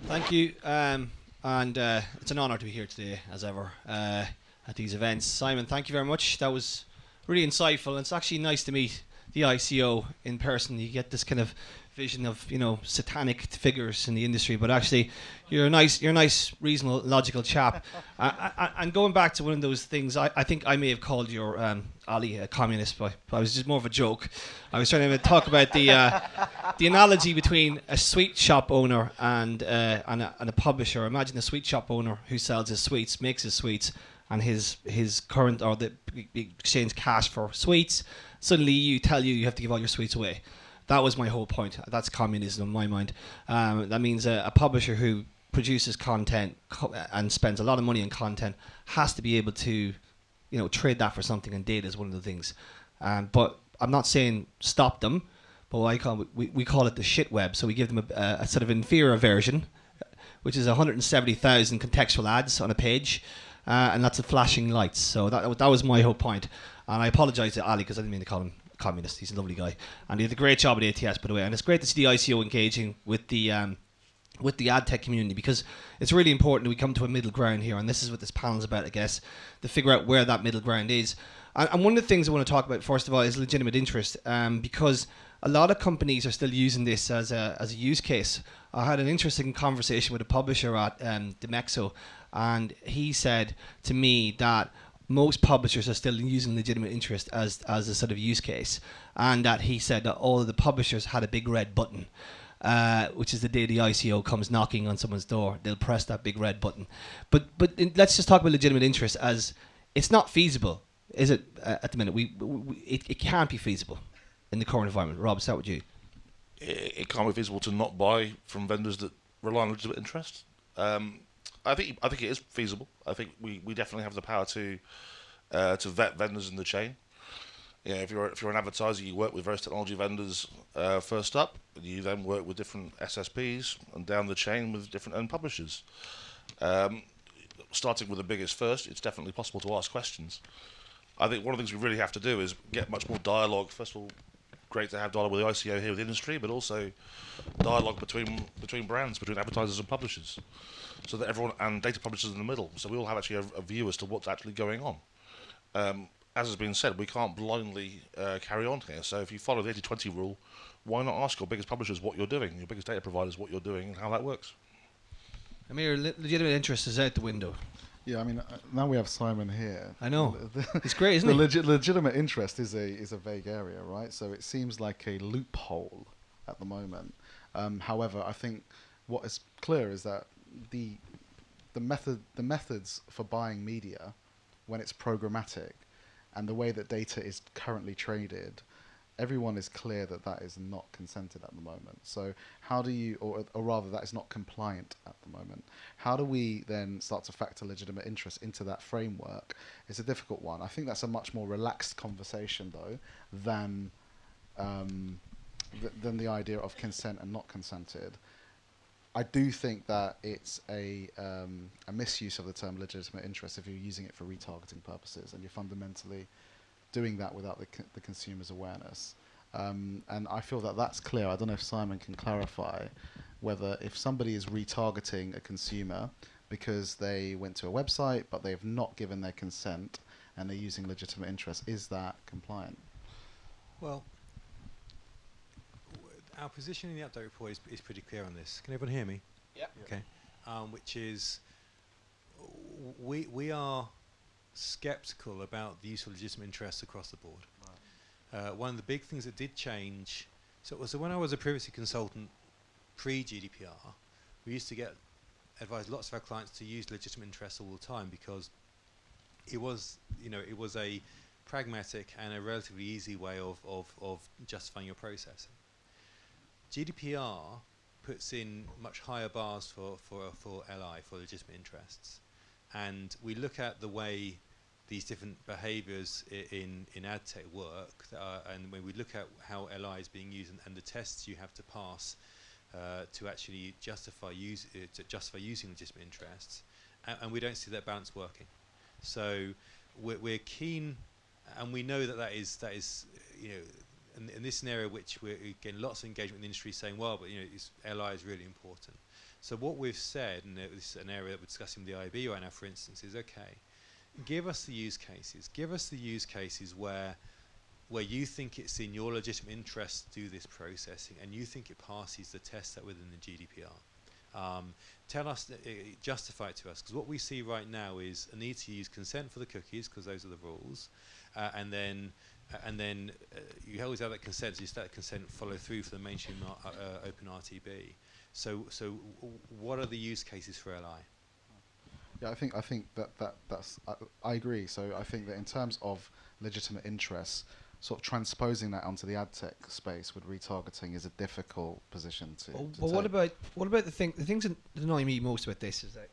Thank you. And it's an honour to be here today, as ever, at these events. Simon, thank you very much. That was really insightful. And it's actually nice to meet the ICO in person. You get this kind of vision of satanic figures in the industry, but actually, you're a nice, reasonable, logical chap. And going back to one of those things, I think I may have called your Ali a communist, but I was just more of a joke. I was trying to talk about the analogy between a sweet shop owner and a publisher. Imagine a sweet shop owner who sells his sweets, makes his sweets, and his current or the exchange cash for sweets. Suddenly, you have to give all your sweets away. That was my whole point. That's communism in my mind. That means a publisher who produces content and spends a lot of money on content has to be able to, trade that for something, and data is one of the things. But I'm not saying stop them, but we call it the shit web. So we give them a sort of inferior version, which is 170,000 contextual ads on a page, and lots of flashing lights. So that was my whole point. And I apologise to Ali because I didn't mean to call him communist. He's a lovely guy, and he did a great job at ATS, by the way. And it's great to see the ICO engaging with the AdTech community, because it's really important that we come to a middle ground here, and this is what this panel is about, I guess, to figure out where that middle ground is. And one of the things I want to talk about first of all is legitimate interest, because a lot of companies are still using this as a use case. I had an interesting conversation with a publisher at Demexo, and he said to me that most publishers are still using legitimate interest as a sort of use case, and that he said that all of the publishers had a big red button, which is the day the ICO comes knocking on someone's door, they'll press that big red button. But let's just talk about legitimate interest, as it's not feasible, is it? At the minute, it can't be feasible in the current environment. Rob, start with you. It can't be feasible to not buy from vendors that rely on legitimate interest. I think it is feasible. I think we definitely have the power to vet vendors in the chain. If you're an advertiser, you work with various technology vendors first up. You then work with different SSPs and down the chain with different end publishers. Starting with the biggest first, it's definitely possible to ask questions. I think one of the things we really have to do is get much more dialogue. First of all, great to have dialogue with the ICO here with the industry, but also dialogue between brands, between advertisers and publishers, so that everyone, and data publishers in the middle, so we all have actually a view as to what's actually going on. As has been said, we can't blindly carry on here. So if you follow the 80-20 rule, why not ask your biggest publishers what you're doing, your biggest data providers what you're doing, and how that works? Amir, legitimate interest is out the window. Yeah, I mean, now we have Simon here. I know. It's great, isn't it? Legitimate interest is a vague area, right? So it seems like a loophole at the moment. However, I think what is clear is that the methods for buying media, when it's programmatic, and the way that data is currently traded, everyone is clear that that is not consented at the moment. So how do you, or rather that is not compliant at the moment. How do we then start to factor legitimate interest into that framework? It's a difficult one. I think that's a much more relaxed conversation though than the idea of consent and not consented. I do think that it's a misuse of the term legitimate interest if you're using it for retargeting purposes and you're fundamentally doing that without the consumer's awareness. And I feel that that's clear. I don't know if Simon can clarify whether if somebody is retargeting a consumer because they went to a website but they've not given their consent and they're using legitimate interest, is that compliant? Well, our position in the update report is pretty clear on this. Can everyone hear me? Yeah. Okay. Which is, we are skeptical about the use of legitimate interests across the board. Right. One of the big things that did change, so when I was a privacy consultant pre-GDPR, we used to advise lots of our clients to use legitimate interests all the time because it was a pragmatic and a relatively easy way of justifying your processing. GDPR puts in much higher bars for LI, for legitimate interests, and we look at the way these different behaviours in AdTech work, and when we look at how LI is being used and the tests you have to pass to actually justify using legitimate interests, and we don't see that balance working. So we're keen, and we know that is in this scenario which we're getting lots of engagement in the industry saying, well, but LI is really important. So what we've said, and this is an area that we're discussing with the IAB right now, for instance, is okay, give us the use cases. Give us the use cases where you think it's in your legitimate interest to do this processing, and you think it passes the tests that within the GDPR. Tell us, justify it to us, because what we see right now is a need to use consent for the cookies, because those are the rules, and then you always have that consent, so you let that consent follow through for the mainstream open RTB. So what are the use cases for LI? Yeah, I think that's I agree. So I think that in terms of legitimate interests, sort of transposing that onto the AdTech space with retargeting is a difficult position to. But what about the things that annoy me most about this is that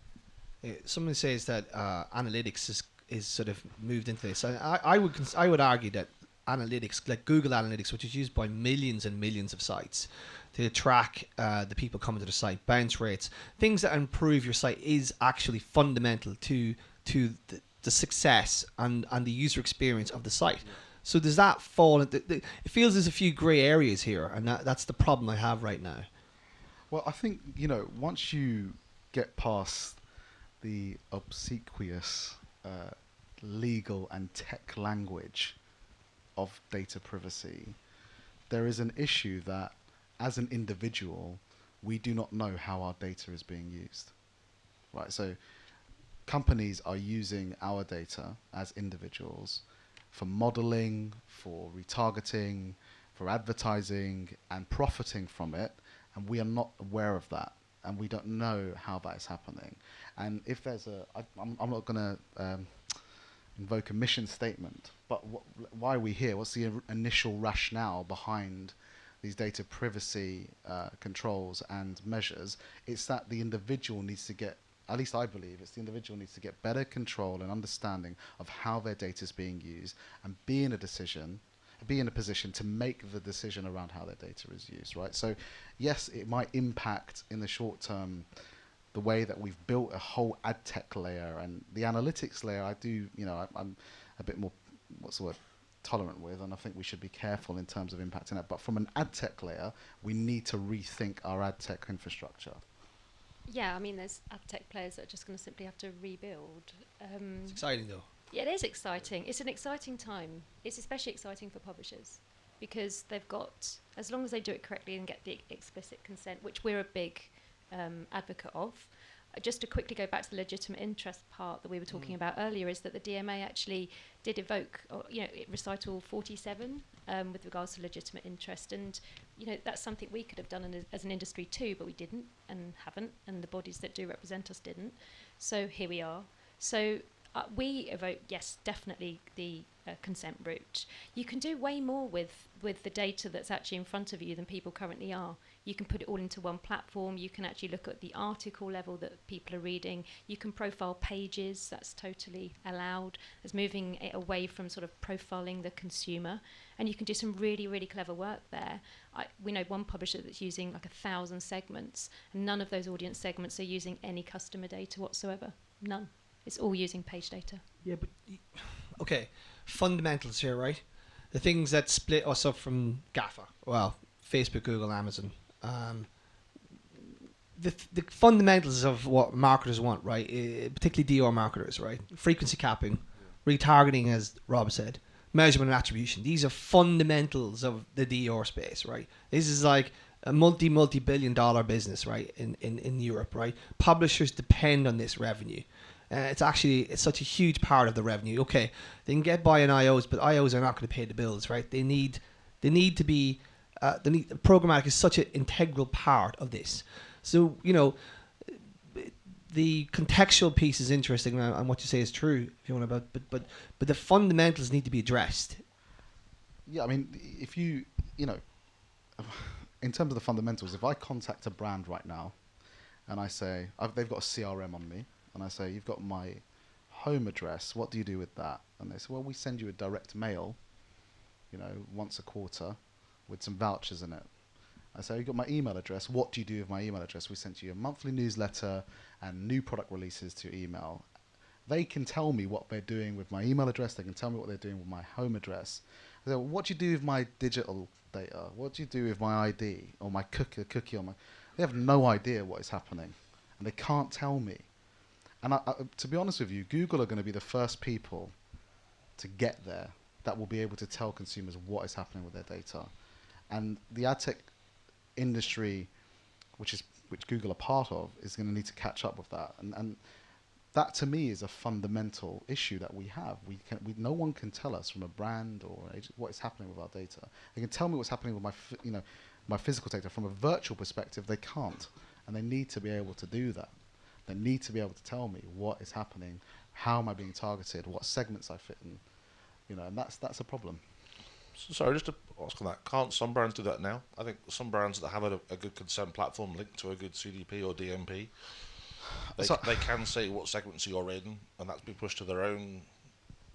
someone says that analytics is sort of moved into this. I would argue that analytics, like Google Analytics, which is used by millions and millions of sites to track the people coming to the site, bounce rates, things that improve your site, is actually fundamental to the success and the user experience of the site. Yeah. So does that fall into it feels there's a few grey areas here, and that's the problem I have right now. Well, I think, once you get past the obsequious legal and tech language of data privacy, there is an issue that as an individual, we do not know how our data is being used. Right? So companies are using our data as individuals for modeling, for retargeting, for advertising, and profiting from it, and we are not aware of that, and we don't know how that is happening. And if there's I'm not going to invoke a mission statement, but why are we here? What's the initial rationale behind these data privacy controls and measures? It's that the individual needs to get, at least I believe, it's the individual needs to get better control and understanding of how their data is being used, and be in a position to make the decision around how their data is used, right? So yes, it might impact in the short term the way that we've built a whole AdTech layer, and the analytics layer I'm a bit more, tolerant with, and I think we should be careful in terms of impacting that. But from an AdTech layer, we need to rethink our AdTech infrastructure. Yeah, I mean, there's AdTech players that are just going to simply have to rebuild. It's exciting, though. Yeah, it is exciting. It's an exciting time. It's especially exciting for publishers because they've got, as long as they do it correctly and get the explicit consent, which we're a big advocate of. Just to quickly go back to the legitimate interest part that we were talking about earlier, is that the DMA actually did evoke, recital 47 with regards to legitimate interest, and that's something we could have done as an industry too, but we didn't and haven't, and the bodies that do represent us didn't. So here we are. So we evoke, yes, definitely the consent route. You can do way more with the data that's actually in front of you than people currently are. You can put it all into one platform. You can actually look at the article level that people are reading. You can profile pages. That's totally allowed. It's moving it away from sort of profiling the consumer. And you can do some really, really clever work there. We know one publisher that's using like 1,000 segments, and none of those audience segments are using any customer data whatsoever. None. It's all using page data. Yeah, but okay, fundamentals here, right? The things that split us up from GAFA, well, Facebook, Google, Amazon. The fundamentals of what marketers want, right? Particularly DR marketers, right? Frequency capping, retargeting, as Rob said, measurement and attribution. These are fundamentals of the DR space, right? This is like a multi-billion-dollar business, right? In Europe, right? Publishers depend on this revenue. It's such a huge part of the revenue. Okay, they can get by on IOs, but IOs are not going to pay the bills, right? They need to be. Programmatic is such an integral part of this. So the contextual piece is interesting, and what you say is true. If you want about, but the fundamentals need to be addressed. Yeah, I mean, if in terms of the fundamentals, if I contact a brand right now, and I say they've got a CRM on me. And I say, you've got my home address. What do you do with that? And they say, well, we send you a direct mail, once a quarter with some vouchers in it. I say, you've got my email address. What do you do with my email address? We sent you a monthly newsletter and new product releases to your email. They can tell me what they're doing with my email address. They can tell me what they're doing with my home address. I say, well, what do you do with my digital data? What do you do with my ID or my cookie on my... They have no idea what is happening, and they can't tell me. And to be honest with you, Google are going to be the first people to get there that will be able to tell consumers what is happening with their data. And the AdTech industry, which Google are part of, is going to need to catch up with that. And that to me is a fundamental issue that we have. No one can tell us from a brand or what is happening with our data. They can tell me what's happening with my physical data. From a virtual perspective, they can't, and they need to be able to do that. They need to be able to tell me what is happening, how am I being targeted, what segments I fit in, and that's a problem. Sorry, just to ask on that, can't some brands do that now? I think some brands that have a good consent platform linked to a good CDP or DMP, they can say what segments you're in, and that's been pushed to their own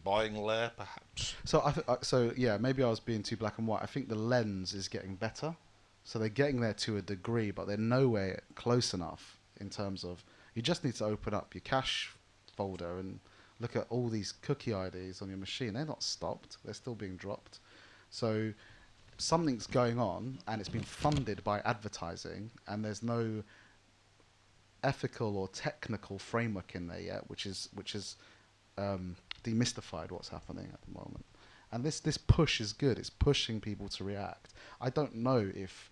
buying layer, perhaps. So maybe I was being too black and white. I think the lens is getting better, so they're getting there to a degree, but they're nowhere close enough in terms of you just need to open up your cache folder and look at all these cookie IDs on your machine. They're not stopped; they're still being dropped. So something's going on, and it's been funded by advertising, and there's no ethical or technical framework in there yet, which is demystified what's happening at the moment. And this push is good. It's pushing people to react. I don't know if,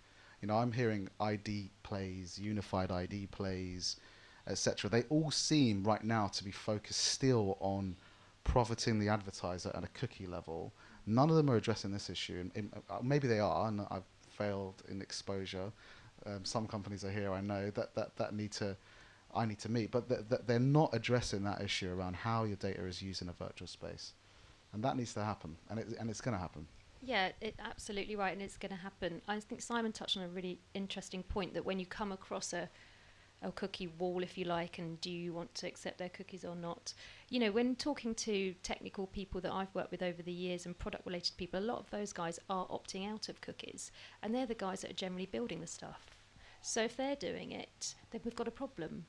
I'm hearing ID plays, unified ID plays, etc. They all seem right now to be focused still on profiting the advertiser at a cookie level. None of them are addressing this issue. And maybe they are, and I've failed in exposure. Some companies are here, I know, that I need to meet, but they're not addressing that issue around how your data is used in a virtual space. And that needs to happen, and it's going to happen. Yeah, absolutely right, and it's going to happen. I think Simon touched on a really interesting point, that when you come across a cookie wall, if you like, and do you want to accept their cookies or not? When talking to technical people that I've worked with over the years and product-related people, a lot of those guys are opting out of cookies, and they're the guys that are generally building the stuff. So if they're doing it, then we've got a problem,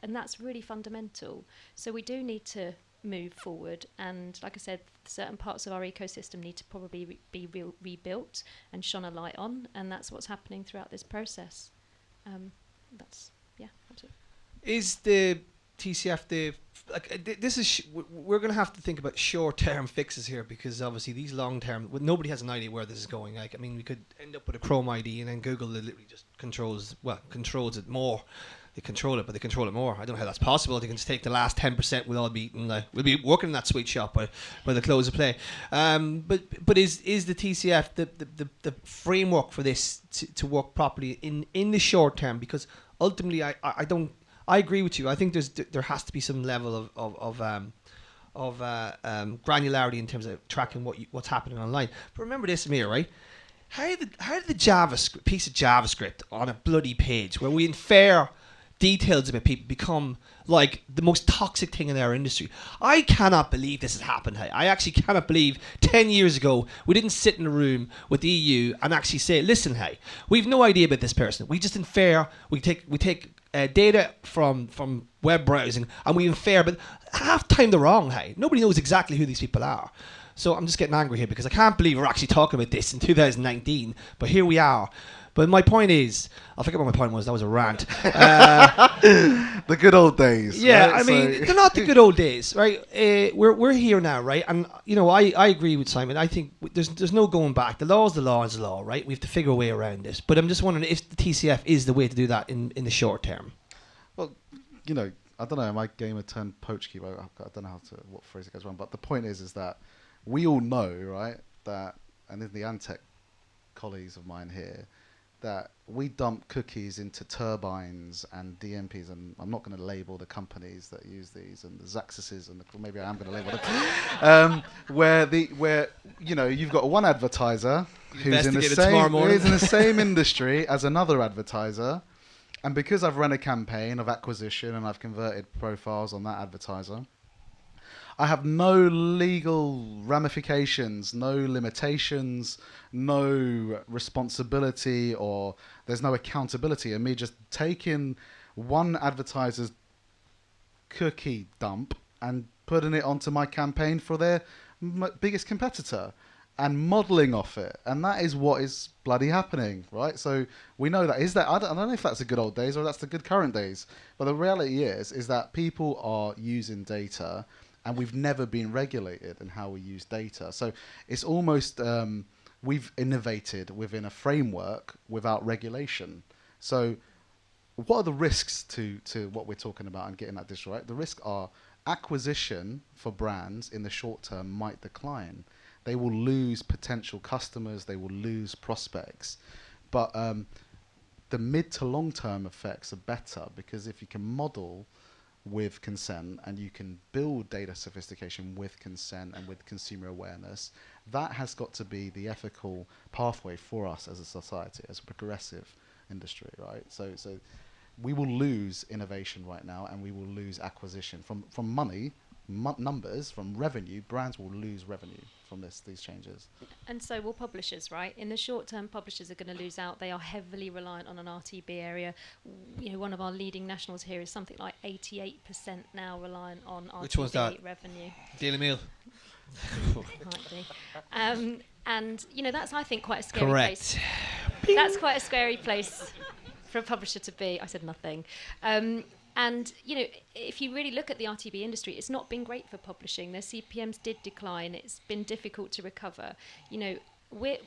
and that's really fundamental. So we do need to move forward, and like I said, certain parts of our ecosystem need to probably be rebuilt and shone a light on, and that's what's happening throughout this process. Absolutely. Is the TCF this is we're going to have to think about short-term fixes here, because obviously these long-term, nobody has an idea where this is going. We could end up with a Chrome ID, and then Google literally just controls it more. They control it, but they control it more. I don't know how that's possible. They can just take the last 10%. We'll be working in that sweet shop by the close of play. But is the TCF the framework for this to work properly in the short term? Because ultimately, I agree with you. I think there has to be some level of granularity in terms of tracking what's happening online. But remember this, Amir, right? How did the piece of JavaScript on a bloody page where we infer details about people become like the most toxic thing in our industry? I cannot believe this has happened. I actually cannot believe 10 years ago we didn't sit in a room with the EU and actually say, listen, we've no idea about this person. We just infer. We take data from web browsing and we infer, but half the time they're wrong. Nobody knows exactly who these people are. So I'm just getting angry here because I can't believe we're actually talking about this in 2019, but here we are. But my point is, I forget what my point was. That was a rant. The good old days. Yeah, right? They're not the good old days, right? We're here now, right? And I agree with Simon. I think there's no going back. The law is the law is the law, right? We have to figure a way around this. But I'm just wondering if the TCF is the way to do that in the short term. Well, I don't know. Am I gamer turned poach keeper? I don't know what phrase it goes wrong. But the point is that we all know, right, that, and in the AdTech colleagues of mine here, that we dump cookies into turbines and DMPs, and I'm not going to label the companies that use these, and the Zaxxuses, and maybe I am going to label them, where you've got one advertiser who's in the same industry as another advertiser, and because I've run a campaign of acquisition and I've converted profiles on that advertiser, I have no legal ramifications, no limitations, no responsibility, or there's no accountability in me just taking one advertiser's cookie dump and putting it onto my campaign for their biggest competitor. and modelling off it, and that is what is bloody happening, right? So we know that. I don't know if that's the good old days or that's the good current days, but the reality is that people are using data, and we've never been regulated in how we use data. So it's almost we've innovated within a framework without regulation. So what are the risks to what we're talking about and getting that digital right? The risks are acquisition for brands in the short term might decline. They will lose potential customers. They will lose prospects. But the mid to long term effects are better, because if you can model with consent and you can build data sophistication with consent and with consumer awareness, that has got to be the ethical pathway for us as a society, as a progressive industry, right? So we will lose innovation right now, and we will lose acquisition from money, numbers, from revenue. Brands will lose revenue from these changes. And so will publishers, right? In the short term, publishers are going to lose out. They are heavily reliant on an RTB area. You know, one of our leading nationals here is something like 88% now reliant on RTB. Which one's that? Revenue. Daily Mail. Might be. And you know, that's, I think, quite a scary Correct. place. That's quite a scary place for a publisher to be. I said nothing. And, you know, if you really look at the RTB industry, it's not been great for publishing. Their CPMs did decline. It's been difficult to recover. You know,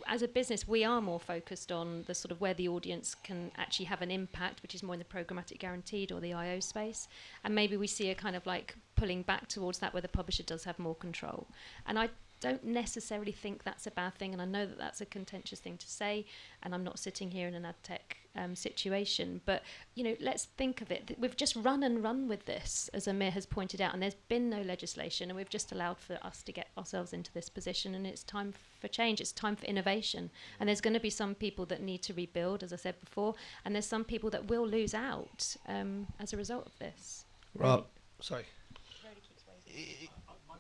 as a business, we are more focused on the sort of where the audience can actually have an impact, which is more in the programmatic guaranteed or the IO space. And maybe we see a kind of like pulling back towards that where the publisher does have more control. And I don't necessarily think that's a bad thing, and I know that that's a contentious thing to say, and I'm not sitting here in an AdTech situation, but you know, let's think of it. We've just run with this, as Amir has pointed out, and there's been no legislation, and we've just allowed for us to get ourselves into this position, and it's time for change. It's time for innovation, and there's going to be some people that need to rebuild, as I said before, and there's some people that will lose out as a result of this. Rob, sorry.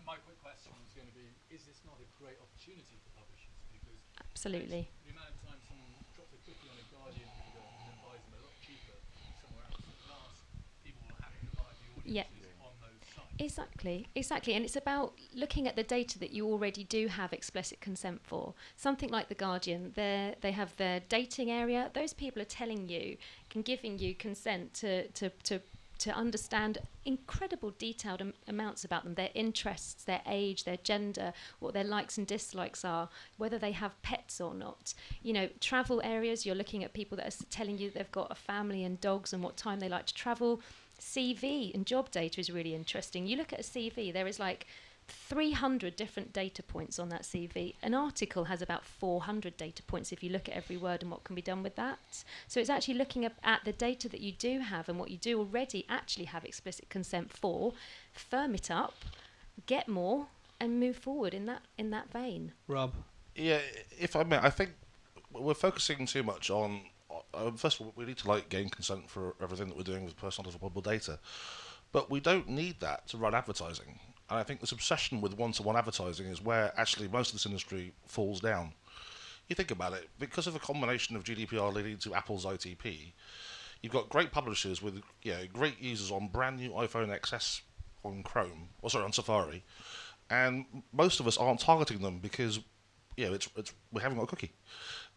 My quick question was going to be, is this not a great opportunity for publishers? Because Absolutely. the amount of time someone drops a cookie on a Guardian reader and then buys them a lot cheaper somewhere else, last people will have to buy the audiences on those sites. Exactly. And it's about looking at the data that you already do have explicit consent for. Something like The Guardian, they have their dating area. Those people are telling you, giving you consent to understand incredible detailed amounts about them, their interests, their age, their gender, what their likes and dislikes are, whether they have pets or not. You know, travel areas, you're looking at people that are telling you they've got a family and dogs and what time they like to travel. CV and job data is really interesting. You look at a CV, there is like 300 different data points on that CV. An article has about 400 data points if you look at every word and what can be done with that. So it's actually looking at the data that you do have and what you do already actually have explicit consent for, firm it up, get more, and move forward in that vein. Rob. Yeah, if I may, I think we're focusing too much on. First of all, we need to gain consent for everything that we're doing with personal developable data, but we don't need that to run advertising. And I think this obsession with one-to-one advertising is where actually most of this industry falls down. You think about it, because of a combination of GDPR leading to Apple's ITP, you've got great publishers with great users on brand new iPhone XS on Chrome, on Safari, and most of us aren't targeting them because we haven't got a cookie.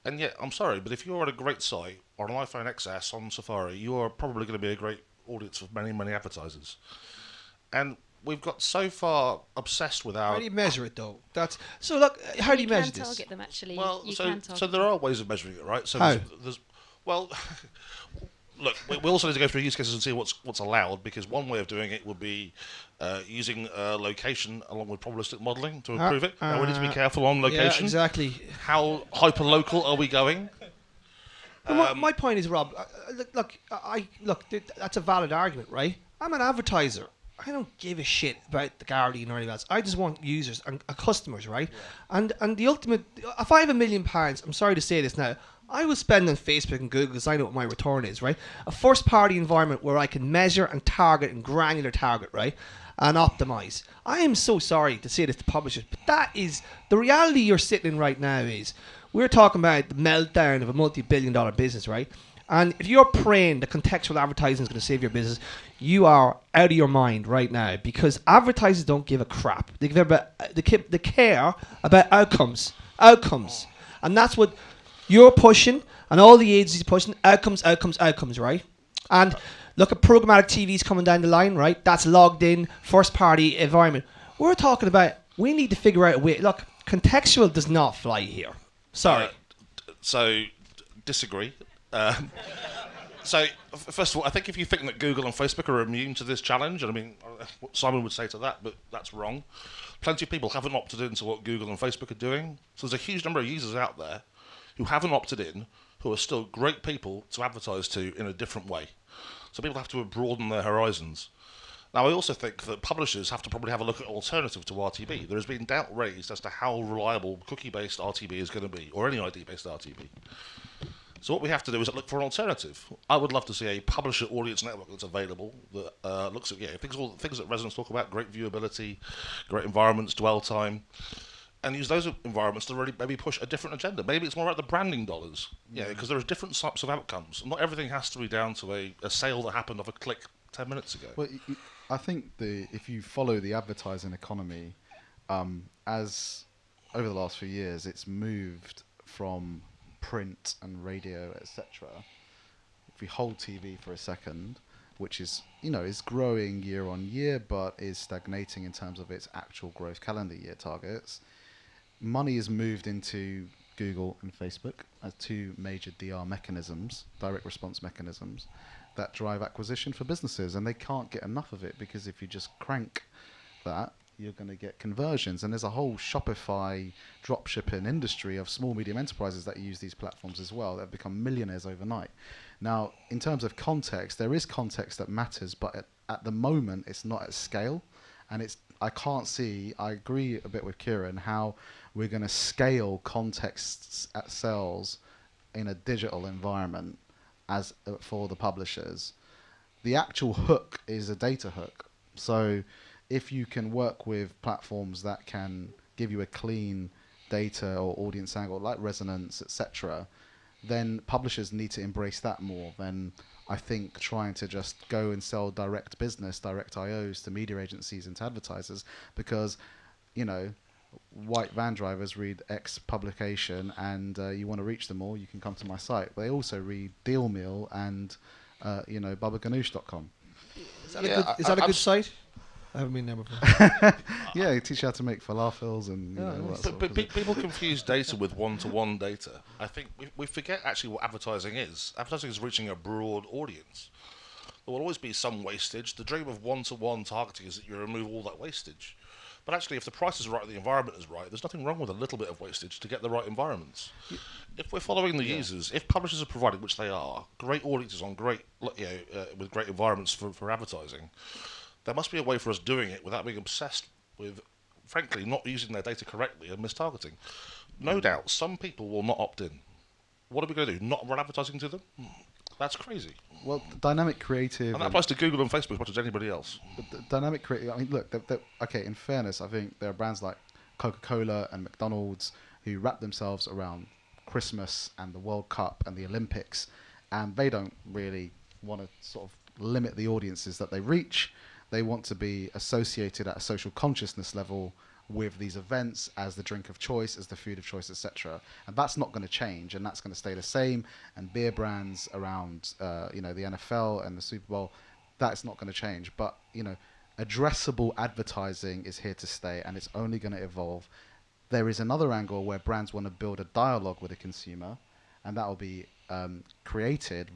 And yet, I'm sorry, but if you're at a great site on an iPhone XS on Safari, you are probably going to be a great audience for many, many advertisers. And we've got so far obsessed with our... How do you measure it, though? So, look, how do you measure this? You can target them, actually. Well, you can target so there are ways of measuring it, right? So how? Look, we also need to go through use cases and see what's allowed, because one way of doing it would be using location along with probabilistic modelling to improve it. Now, we need to be careful on location. Yeah, exactly. How hyper-local are we going? My point is, Rob, look, that's a valid argument, right? I'm an advertiser. I don't give a shit about the Guardian or anything else. I just want users and customers, right? Yeah. And the ultimate, if I have £1 million, I'm sorry to say this now, I will spend on Facebook and Google because I know what my return is, right? A first-party environment where I can measure and target and granular target, right? And optimize. I am so sorry to say this to publishers, but that is the reality you're sitting in right now. Is we're talking about the meltdown of a multi-billion-dollar business, right? And if you're praying that contextual advertising is going to save your business, you are out of your mind right now, because advertisers don't give a crap. They care about outcomes, outcomes. And that's what you're pushing, and all the agencies pushing, outcomes, right? And look at programmatic TVs coming down the line, right? That's logged in, first party environment. We're talking about, we need to figure out a way. Look, contextual does not fly here. Sorry. So, disagree. First of all, I think if you think that Google and Facebook are immune to this challenge, and I mean, what Simon would say to that, but that's wrong. Plenty of people haven't opted into what Google and Facebook are doing. So there's a huge number of users out there who haven't opted in, who are still great people to advertise to in a different way. So people have to broaden their horizons. Now, I also think that publishers have to probably have a look at alternative to RTB. There has been doubt raised as to how reliable cookie-based RTB is going to be, or any ID-based RTB. So what we have to do is look for an alternative. I would love to see a publisher audience network that's available that looks at things that Rezonence talk about: great viewability, great environments, dwell time, and use those environments to really maybe push a different agenda. Maybe it's more about the branding dollars, because there are different types of outcomes. Not everything has to be down to a sale that happened off a click 10 minutes ago. Well, I think if you follow the advertising economy, as over the last few years, it's moved from print and radio, etc. If we hold TV for a second, which is growing year on year, but is stagnating in terms of its actual growth calendar year targets, money is moved into Google and Facebook as two major DR mechanisms, direct response mechanisms, that drive acquisition for businesses, and they can't get enough of it, because if you just crank that, you're going to get conversions. And there's a whole Shopify dropshipping industry of small, medium enterprises that use these platforms as well, that have become millionaires overnight. Now, in terms of context, there is context that matters, but at the moment, it's not at scale. And I agree a bit with Kieran, how we're going to scale contexts at sales in a digital environment as for the publishers. The actual hook is a data hook. So if you can work with platforms that can give you a clean data or audience angle like Rezonence, etc., then publishers need to embrace that more than, I think, trying to just go and sell direct business, direct IOs to media agencies and to advertisers, because, white van drivers read X publication, and you want to reach them all, you can come to my site. They also read Deal Meal and, babaganoush.com. Is that a good site? I haven't been there before. Yeah, you teach you how to make falafels and But people confuse data with one-to-one data. I think we forget actually what advertising is. Advertising is reaching a broad audience. There will always be some wastage. The dream of one-to-one targeting is that you remove all that wastage. But actually, if the price is right and the environment is right, there's nothing wrong with a little bit of wastage to get the right environments. If we're following the users, if publishers are providing, which they are, great audiences on with great environments for advertising, there must be a way for us doing it without being obsessed with, frankly, not using their data correctly and mistargeting. No doubt, some people will not opt in. What are we going to do? Not run advertising to them? That's crazy. Well, dynamic creative... And that applies to Google and Facebook as much as anybody else. Dynamic creative... I mean, look, okay, in fairness, I think there are brands like Coca-Cola and McDonald's who wrap themselves around Christmas and the World Cup and the Olympics, and they don't really want to sort of limit the audiences that they reach. They want to be associated at a social consciousness level with these events as the drink of choice, as the food of choice, etc. And that's not going to change, and that's going to stay the same. And beer brands around, the NFL and the Super Bowl, that's not going to change. But, addressable advertising is here to stay, and it's only going to evolve. There is another angle where brands want to build a dialogue with a consumer, and that will be created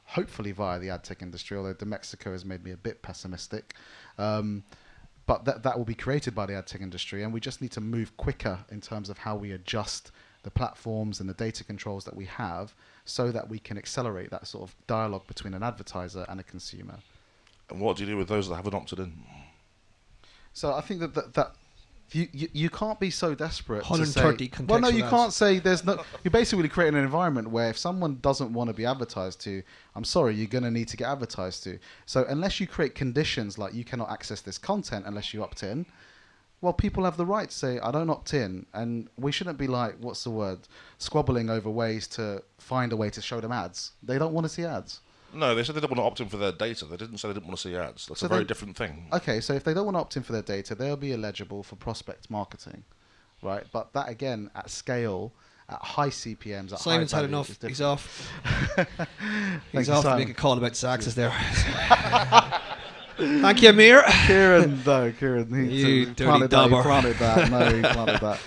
hopefully via the AdTech industry, although De Mexico has made me a bit pessimistic. But that will be created by the AdTech industry, and we just need to move quicker in terms of how we adjust the platforms and the data controls that we have so that we can accelerate that sort of dialogue between an advertiser and a consumer. And what do you do with those that haven't opted in? So I think that you can't be so desperate 130 to say... Well, no, you ads. can't say there's no... You're basically creating an environment where if someone doesn't want to be advertised to, I'm sorry, you're going to need to get advertised to. So unless you create conditions like you cannot access this content unless you opt in, well, people have the right to say, I don't opt in. And we shouldn't be squabbling over ways to find a way to show them ads. They don't want to see ads. No, they said they didn't want to opt in for their data. They didn't say they didn't want to see ads. That's a very different thing. Okay, so if they don't want to opt in for their data, they'll be eligible for prospect marketing. right? But that again, at scale, at high CPMs, at Simon's high had value, enough. is different. He's off. Thank He's you, off to Simon. make a call about Saxes there. Thank you, Amir. Kieran, he You dirty planted that. dauber. He planted that. No, he planted that.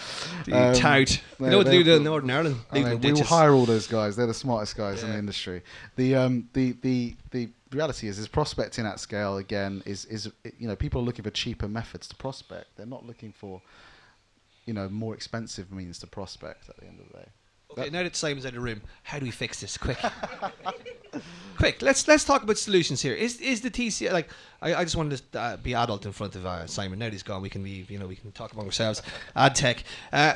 You tout. You know what to do to Northern Ireland? Leave them we will ditches. hire all those guys. They're the smartest guys in the industry. The reality is prospecting at scale again is people are looking for cheaper methods to prospect. They're not looking for more expensive means to prospect at the end of the day. Okay, now that Simon's out of the room, how do we fix this? Quick. Quick, let's talk about solutions here. Is the TCF, like, I just wanted to be adult in front of Simon. Now that he's gone, we can be, we can talk among ourselves. AdTech.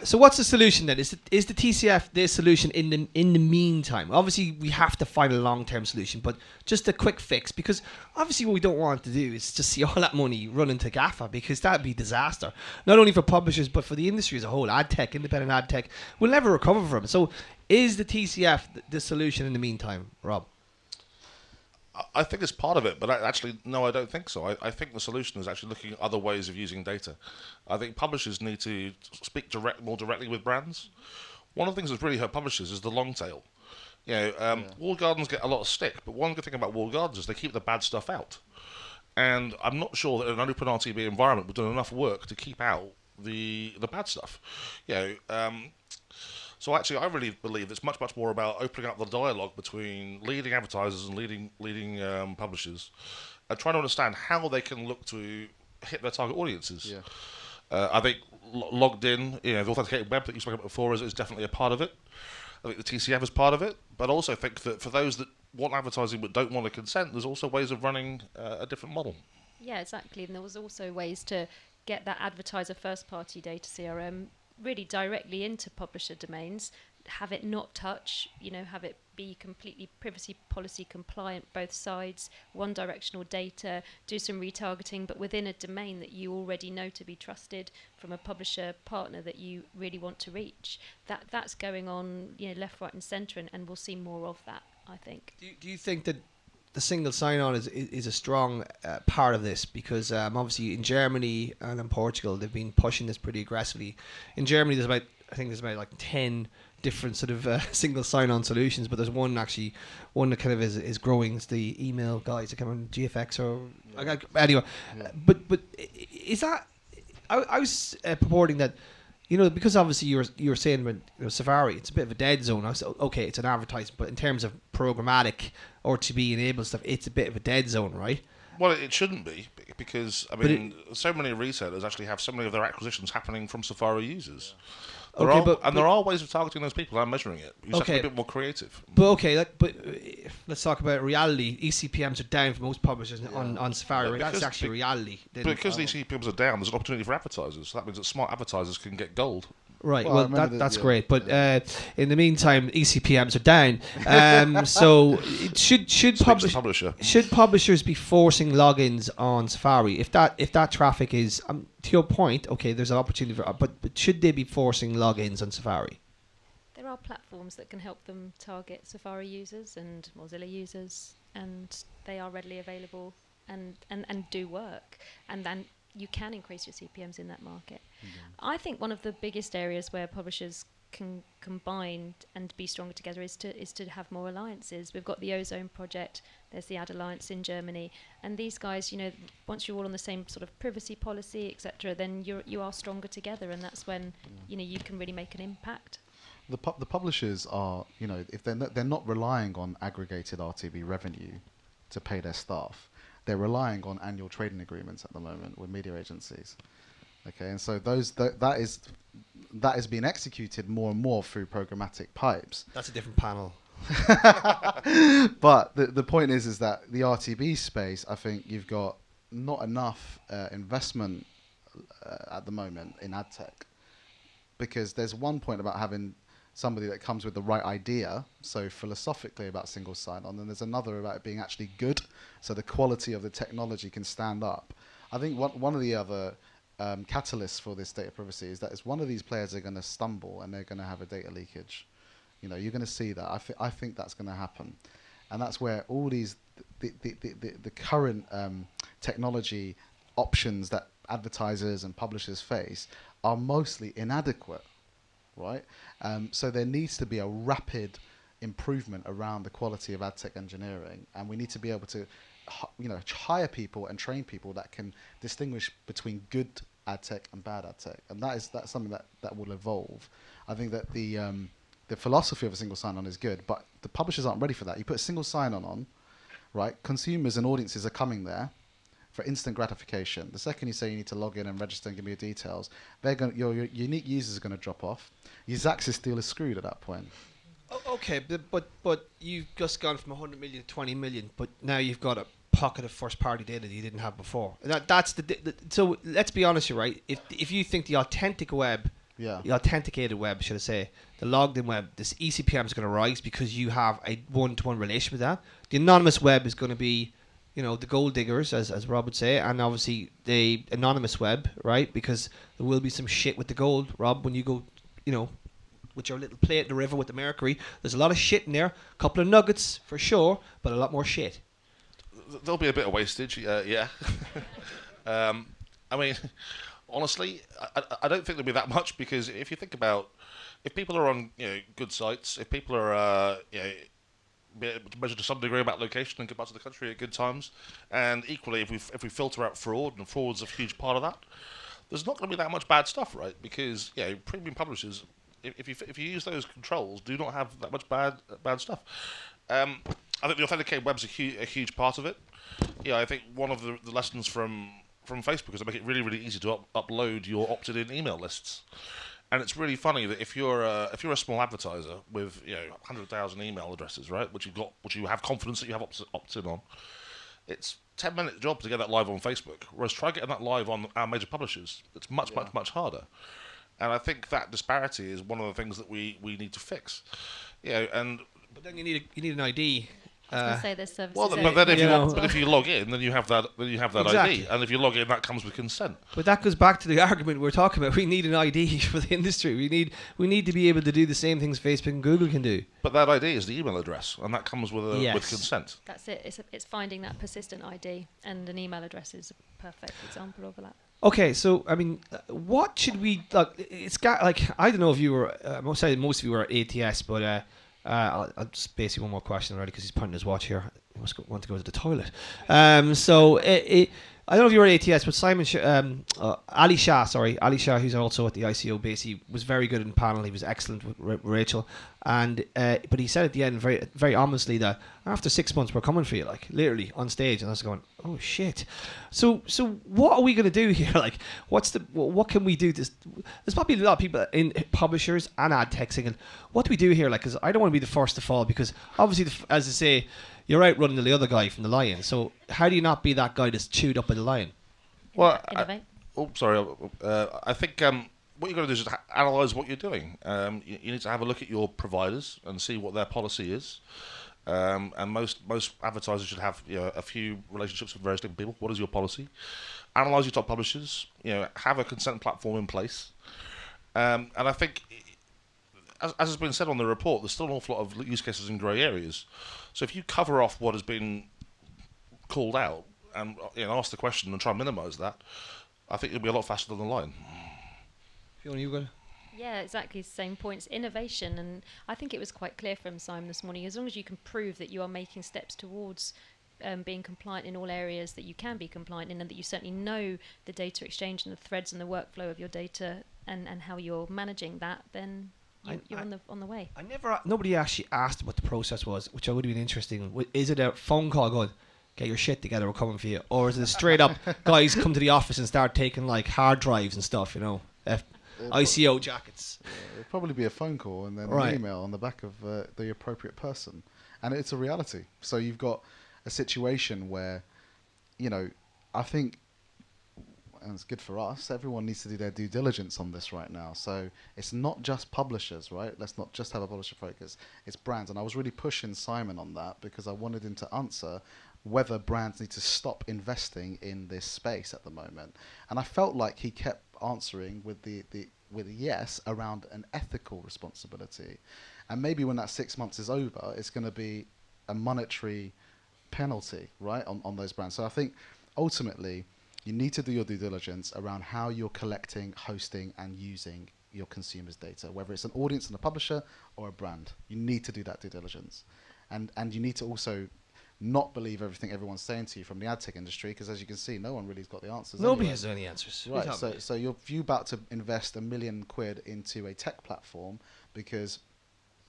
So what's the solution then? Is the TCF the solution in the meantime? Obviously, we have to find a long-term solution, but just a quick fix, because obviously what we don't want to do is just see all that money run into GAFA, because that'd be disaster. Not only for publishers, but for the industry as a whole. AdTech, independent AdTech, will never recover from it. So is the TCF the solution in the meantime, Rob? I think it's part of it, but actually, no, I don't think so. I think the solution is actually looking at other ways of using data. I think publishers need to speak more directly with brands. One of the things that's really hurt publishers is the long tail. Walled gardens get a lot of stick, but one good thing about walled gardens is they keep the bad stuff out. And I'm not sure that in an open RTB environment we've done enough work to keep out the bad stuff. So actually, I really believe it's much more about opening up the dialogue between leading advertisers and leading publishers, and trying to understand how they can look to hit their target audiences. Yeah. I think logged in, the authenticated web that you spoke about before is definitely a part of it. I think the TCF is part of it, but I also think that for those that want advertising but don't want to consent, there's also ways of running a different model. Yeah, exactly. And there was also ways to get that advertiser first-party data CRM really directly into publisher domains, have it not touch, have it be completely privacy policy compliant, both sides, one directional data, do some retargeting, but within a domain that you already know to be trusted from a publisher partner that you really want to reach. That's going on, left, right and centre, and we'll see more of that, I think. Do you think that the single sign-on is a strong part of this? Because obviously in Germany and in Portugal they've been pushing this pretty aggressively. In Germany there's about like 10 different sort of single sign-on solutions, but there's one that kind of is growing. It's the email guys that come on GFX or anyway. Yeah. But is that? I was purporting that. Because obviously you were saying about Safari, it's a bit of a dead zone. I was okay, it's an advertisement, but in terms of programmatic or to be enabled stuff, it's a bit of a dead zone, right? Well, it shouldn't be, because so many retailers actually have so many of their acquisitions happening from Safari users. There are ways of targeting those people and measuring it. You just have to be a bit more creative. But let's talk about reality. eCPMs are down for most publishers on Safari. Right? That's actually reality. Because the eCPMs are down, there's an opportunity for advertisers. So that means that smart advertisers can get gold. Right. Well, that's great. But in the meantime, eCPMs are down. So should publishers be forcing logins on Safari? If that traffic is to your point, okay, there's an opportunity for. But should they be forcing logins on Safari? There are platforms that can help them target Safari users and Mozilla users, and they are readily available and do work. And then you can increase your CPMs in that market. Mm-hmm. I think one of the biggest areas where publishers can combine and be stronger together is to have more alliances. We've got the Ozone project, there's the Ad Alliance in Germany, and these guys, once you're all on the same sort of privacy policy, etc., then you are stronger together, and that's when you can really make an impact. The publishers are, if they're not relying on aggregated RTB revenue to pay their staff. They're relying on annual trading agreements at the moment with media agencies. Okay, and so that is being executed more and more through programmatic pipes. That's a different panel. But the point is that the RTB space, I think you've got not enough investment at the moment in AdTech, because there's one point about having somebody that comes with the right idea, so philosophically about single sign-on, and there's another about it being actually good, so the quality of the technology can stand up. I think one of the other catalysts for this data privacy is that it's one of these players are going to stumble and they're going to have a data leakage. You're going to see that. I think that's going to happen, and that's where all these the current technology options that advertisers and publishers face are mostly inadequate, right? So there needs to be a rapid improvement around the quality of ad tech engineering, and we need to be able to hire people and train people that can distinguish between good ad tech and bad ad tech, and that's something that will evolve. I think that the philosophy of a single sign-on is good, but the publishers aren't ready for that. You put a single sign-on on, right? Consumers and audiences are coming there for instant gratification. The second you say you need to log in and register and give me your details, your unique users are going to drop off. Your Xaxis deal is screwed at that point. Okay, but you've just gone from 100 million to 20 million, but now you've got a pocket of first-party data that you didn't have before. That's so let's be honest here, right? If you think the authentic web, the authenticated web, should I say, the logged-in web, this eCPM is going to rise because you have a one-to-one relation with that. The anonymous web is going to be, the gold diggers, as Rob would say, and obviously the anonymous web, right? Because there will be some shit with the gold, Rob, when you go, with your little plate in the river with the mercury. There's a lot of shit in there. A couple of nuggets for sure, but a lot more shit. There'll be a bit of wastage, yeah. I mean, honestly, I don't think there'll be that much, because if you think about, if people are on good sites, if people are be able to measure to some degree about location and good parts of the country at good times, and equally if we filter out fraud, and fraud's a huge part of that, there's not going to be that much bad stuff, right? Because premium publishers, if you use those controls, do not have that much bad stuff. I think the authenticated web's a huge part of it. I think one of the lessons from Facebook is to make it really, really easy to upload your opted-in email lists. And it's really funny that if you're a small advertiser with 100,000 email addresses, right, which you have confidence that you have opted in on, it's 10-minute job to get that live on Facebook. Whereas try getting that live on our major publishers, it's much harder. And I think that disparity is one of the things that we need to fix. But then you need an ID. I was going to say there's services. Well, but then if you log in, then you have that exactly. ID, and if you log in, that comes with consent. But that goes back to the argument we're talking about. We need an ID for the industry. We need to be able to do the same things Facebook and Google can do. But that ID is the email address, and that comes with with consent. That's it. It's finding that persistent ID, and an email address is a perfect example of that. Okay, so I mean, what should we like? It's got I don't know if you were. Most of you were at ATS, but. I'll just basically one more question already because he's pointing his watch here. He must want to go to the toilet. I don't know if you were at ATS, but Ali Shah, who's also at the ICO base, he was very good in the panel. He was excellent with Rachel, and but he said at the end very, very ominously that after 6 months we're coming for you, like literally on stage. And I was going, oh shit. So what are we going to do here? Like, what can we do? There's probably a lot of people in publishers and ad tech saying, what do we do here? Like, because I don't want to be the first to fall, because obviously, as I say, you're out running the other guy from the lion. So how do you not be that guy that's chewed up by the lion? Well, I think what you've got to do is just analyse what you're doing. You need to have a look at your providers and see what their policy is. And most advertisers should have a few relationships with various different people. What is your policy? Analyse your top publishers. Have a consent platform in place. And I think, as has been said on the report, there's still an awful lot of use cases in grey areas. So if you cover off what has been called out and ask the question and try and minimise that, I think you'll be a lot faster than the line. Fiona, you got? Yeah, exactly. Same points. Innovation, and I think it was quite clear from Simon this morning. As long as you can prove that you are making steps towards being compliant in all areas that you can be compliant in, and that you certainly know the data exchange and the threads and the workflow of your data and how you're managing that, then you're on the way. Nobody actually asked what the process was, which I would have been interesting. Is it a phone call going, get your shit together, we're coming for you, or is it a straight up guys come to the office and start taking like hard drives and stuff, ICO jackets? It'll probably be a phone call and then an email on the back of the appropriate person, and it's a reality. So you've got a situation where, I think, and it's good for us, everyone needs to do their due diligence on this right now. So it's not just publishers, right? Let's not just have a publisher focus. It's brands. And I was really pushing Simon on that because I wanted him to answer whether brands need to stop investing in this space at the moment. And I felt like he kept answering with a yes around an ethical responsibility. And maybe when that 6 months is over, it's going to be a monetary penalty, right, on those brands. So I think ultimately, you need to do your due diligence around how you're collecting, hosting, and using your consumers' data, whether it's an audience and a publisher or a brand. You need to do that due diligence. And you need to also not believe everything everyone's saying to you from the ad tech industry, because as you can see, no one really's got the answers. Nobody anyway. has any answers. Right, so if you're about to invest £1 million into a tech platform because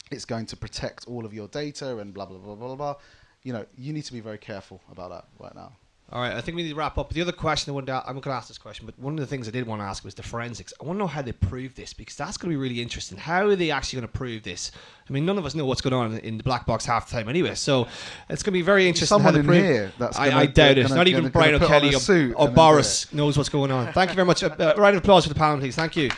it's going to protect all of your data and blah, blah, blah, blah, blah, you know, you need to be very careful about that right now. All right, I think we need to wrap up. The other question I'm going to ask this question, but one of the things I did want to ask was the forensics. I want to know how they prove this, because that's going to be really interesting. How are they actually going to prove this? I mean, none of us know what's going on in the black box half the time anyway, so it's going to be very interesting. Someone how they in prove here that's I doubt it. Not even Brian O'Kelly or Boris knows what's going on. Thank you very much. A round of applause for the panel, please. Thank you.